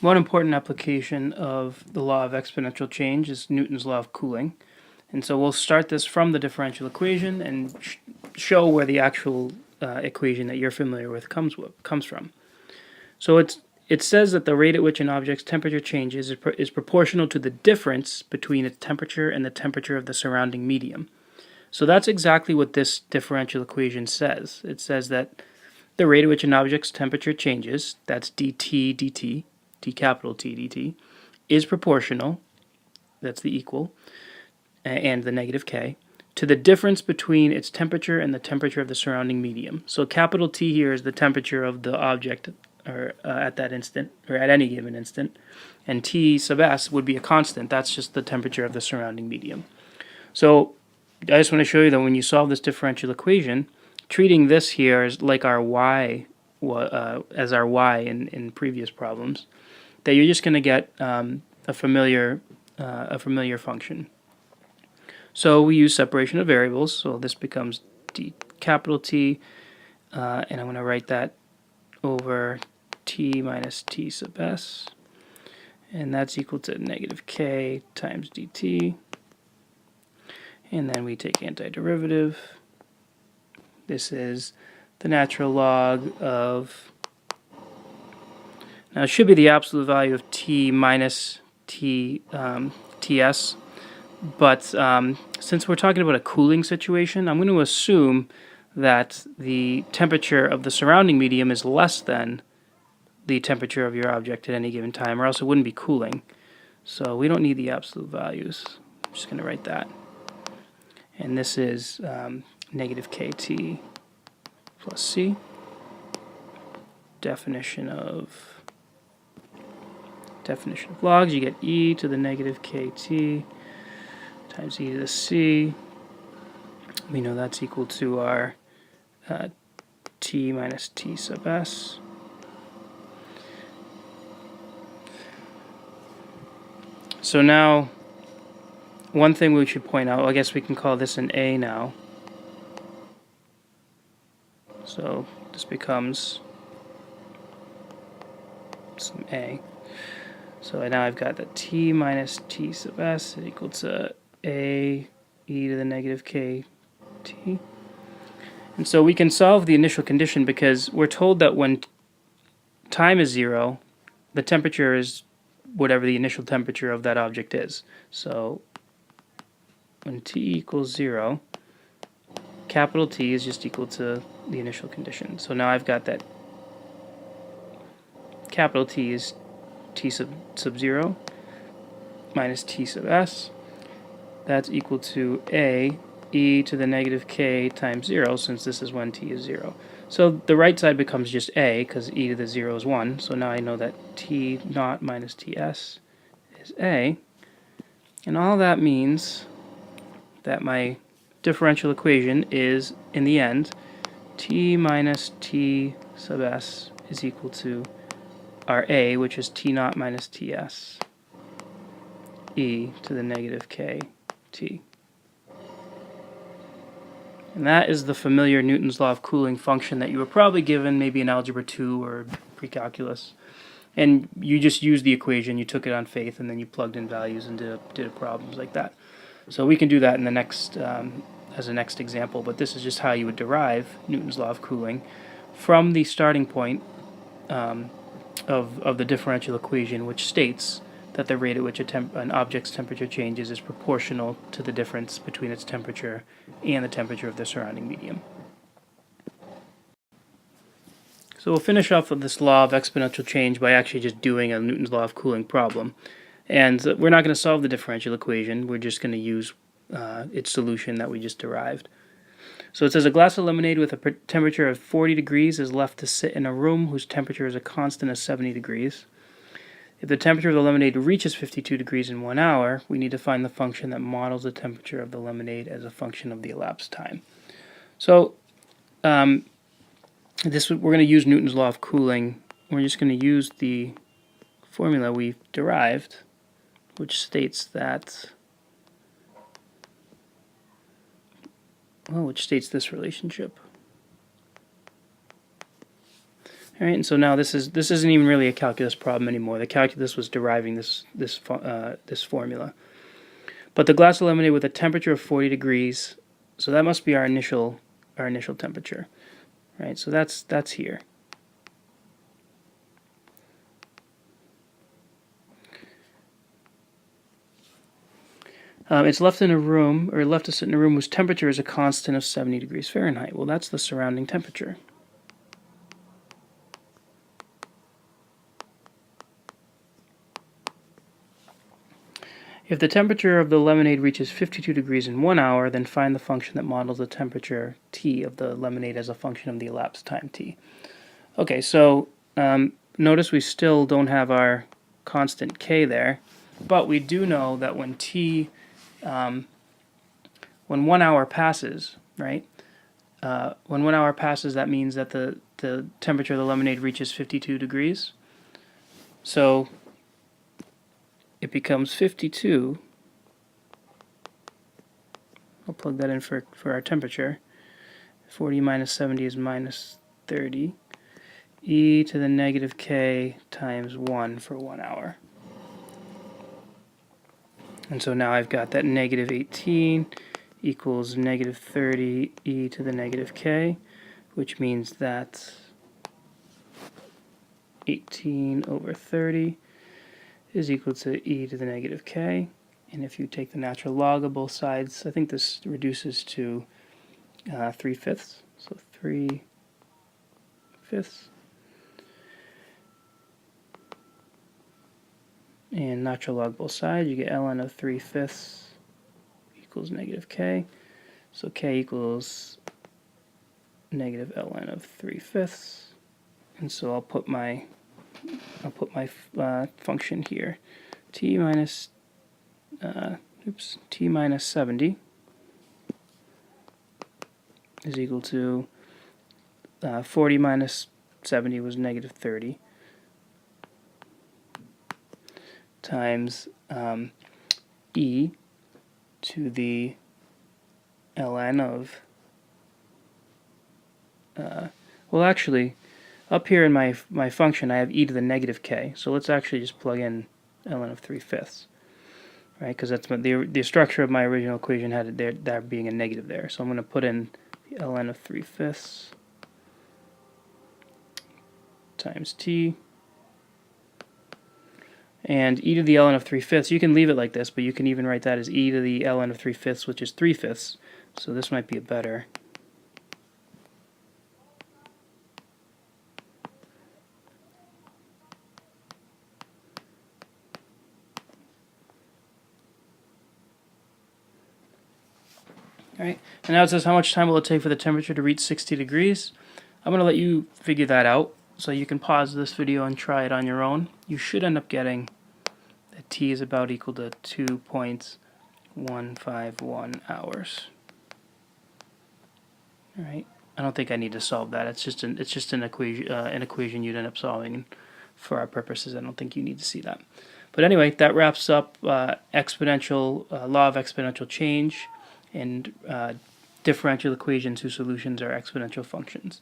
One important application of the law of exponential change is Newton's law of cooling. And so we'll start this from the differential equation and show where the actual equation that you're familiar with comes from. So it says that the rate at which an object's temperature changes is proportional to the difference between its temperature and the temperature of the surrounding medium. So that's exactly what this differential equation says. It says that the rate at which an object's temperature changes, that's dt dt, d capital T dt, is proportional, that's the equal, and the negative k, to the difference between its temperature and the temperature of the surrounding medium. So capital T here is the temperature of the object or at that instant, or at any given instant, and T sub s would be a constant. That's just the temperature of the surrounding medium. So I just want to show you that when you solve this differential equation, treating this here as like our y, as our y in previous problems, that you're just going to get a familiar function. So we use separation of variables, so this becomes d capital T, and I'm going to write that over T minus T sub s, and that's equal to negative k times dt, and then we take antiderivative. This is the natural log of, now it should be the absolute value of T minus T Ts, but since we're talking about a cooling situation, I'm going to assume that the temperature of the surrounding medium is less than the temperature of your object at any given time, or else it wouldn't be cooling. So we don't need the absolute values. I'm just going to write that. And this is negative kt plus c. Definition of logs, you get e to the negative kt times e to the c. We know that's equal to our t minus t sub s. So now, one thing we should point out, I guess we can call this an A now. So this becomes some A. So now I've got that T minus T sub S is equal to A e to the negative k T. And so we can solve the initial condition because we're told that when time is 0, the temperature is whatever the initial temperature of that object is. So when T equals 0, capital T is just equal to the initial condition. So now I've got that capital T is T sub 0 minus T sub S. That's equal to A e to the negative k times 0, since this is when T is 0. So the right side becomes just A, because e to the 0 is 1. So now I know that T naught minus Ts is A. And all that means that my differential equation is, in the end, T minus T sub S is equal to our A, which is T naught minus Ts, e to the negative k T. And that is the familiar Newton's law of cooling function that you were probably given maybe in Algebra 2 or pre-calculus. And you just used the equation, you took it on faith, and then you plugged in values and did problems like that. So we can do that in the next, as a next example, but this is just how you would derive Newton's law of cooling from the starting point of the differential equation, which states that the rate at which an object's temperature changes is proportional to the difference between its temperature and the temperature of the surrounding medium. So we'll finish off with this law of exponential change by actually just doing a Newton's law of cooling problem. And we're not going to solve the differential equation, we're just going to use its solution that we just derived. So it says a glass of lemonade with a temperature of 40 degrees is left to sit in a room whose temperature is a constant of 70 degrees. If the temperature of the lemonade reaches 52 degrees in 1 hour, we need to find the function that models the temperature of the lemonade as a function of the elapsed time. So we're going to use Newton's law of cooling. We're just going to use the formula we derived, which states that, which states this relationship. All right, and so now this isn't even really a calculus problem anymore. The calculus was deriving this formula. But the glass of lemonade with a temperature of 40 degrees, so that must be our initial temperature, right? So that's here. It's left in a room, or left to sit in a room whose temperature is a constant of 70 degrees Fahrenheit. Well, that's the surrounding temperature. If the temperature of the lemonade reaches 52 degrees in 1 hour, then find the function that models the temperature T of the lemonade as a function of the elapsed time T. Okay, so notice we still don't have our constant K there, but we do know that when when 1 hour passes, right? When 1 hour passes, that means that the temperature of the lemonade reaches 52 degrees. So it becomes 52. I'll plug that in for our temperature. 40 minus 70 is minus 30. E to the negative k times 1 for 1 hour. And so now I've got that negative 18 equals negative 30 e to the negative k, which means that 18 over 30 is equal to e to the negative k. And if you take the natural log of both sides, I think this reduces to 3/5. So 3/5. And natural log both sides, you get ln of 3/5 equals negative k. So k equals negative ln of 3/5. And so I'll put my function here. T minus 70 is equal to 40 minus 70 was negative 30 times e to the ln of well, actually, up here in my function I have e to the negative k, so let's actually just plug in ln of 3/5, right? Because that's the structure of my original equation had there being a negative there, so I'm going to put in the ln of 3/5 times t, and e to the ln of 3/5. You can leave it like this, but you can even write that as e to the ln of 3/5, which is 3/5. So this might be a better. All right, and now it says how much time will it take for the temperature to reach 60 degrees. I'm going to let you figure that out, so you can pause this video and try it on your own. You should end up getting that T is about equal to 2.151 hours. All right, I don't think I need to solve that. It's just an equation you'd end up solving. For our purposes, I don't think you need to see that. But anyway, that wraps up law of exponential change and differential equations whose solutions are exponential functions.